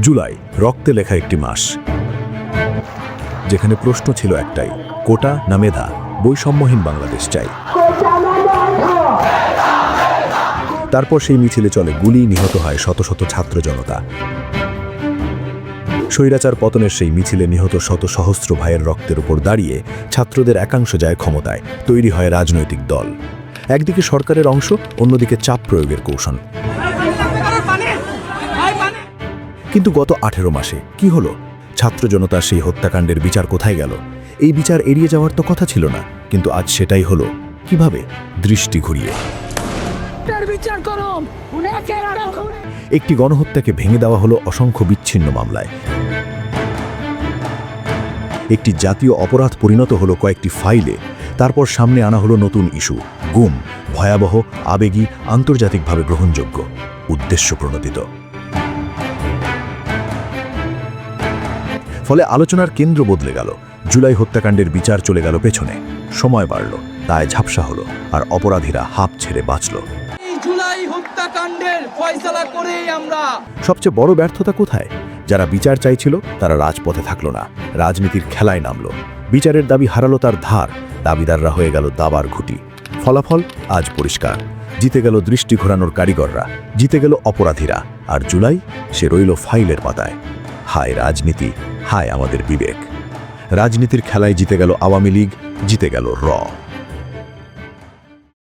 জুলাই, রক্তে লেখা একটি মাস, যেখানে প্রশ্ন ছিল একটাই, কোটা না মেধা, বৈষম্যহীন বাংলাদেশ চাই। তারপর সেই মিছিলে চলে গুলি, নিহত হয় শত শত ছাত্র জনতা। স্বৈরাচার পতনের সেই মিছিলে নিহত শত সহস্র ভাইয়ের রক্তের উপর দাঁড়িয়ে ছাত্রদের একাংশ যায় ক্ষমতায়, তৈরি হয় রাজনৈতিক দল। একদিকে সরকারের অংশ, অন্যদিকে চাপ প্রয়োগের কৌশল। কিন্তু গত 18 মাসে কি হলো? ছাত্র জনতার সেই হত্যাকাণ্ডের বিচার কোথায় গেল? এই বিচার এড়িয়ে যাওয়ার তো কথা ছিল না, কিন্তু আজ সেটাই হলো। কিভাবে? দৃষ্টি ঘুরিয়ে। একটি গণহত্যাকে ভেঙে দেওয়া হলো অসংখ্য বিচ্ছিন্ন মামলায়। একটি জাতীয় অপরাধ পরিণত হলো কয়েকটি ফাইলে। তারপর সামনে আনা হলো নতুন ইস্যু, গুম, ভয়াবহ, আবেগী, আন্তর্জাতিকভাবে গ্রহণযোগ্য, উদ্দেশ্য প্রণোদিত। ফলে আলোচনার কেন্দ্র বদলে গেল। জুলাই হত্যাকাণ্ডের বিচার চলে গেল পেছনে। সময় বাড়ল, দায় ঝাপসা হলো, আর অপরাধীরা হাঁপ ছেড়ে বাঁচল। জুলাই হত্যাকাণ্ডের ফয়সালা করেই আমরা। সবচেয়ে বড় ব্যর্থতা কোথায়? যারা বিচার চাইছিল তারা রাজপথে থাকলো না, রাজনীতির খেলায় নামলো। বিচারের দাবি হারালো তার ধার, দাবিদাররা হয়ে গেল দাবার ঘুঁটি। ফলাফল আজ পরিষ্কার। জিতে গেল দৃষ্টি ঘোরানোর কারিগররা, জিতে গেল অপরাধীরা, আর জুলাই সে রইল ফাইলের পাতায়। হায় রাজনীতি, হায় আমাদের বিবেক। রাজনীতির খেলায় জিতে গেল আওয়ামী লীগ, জিতে গেল র।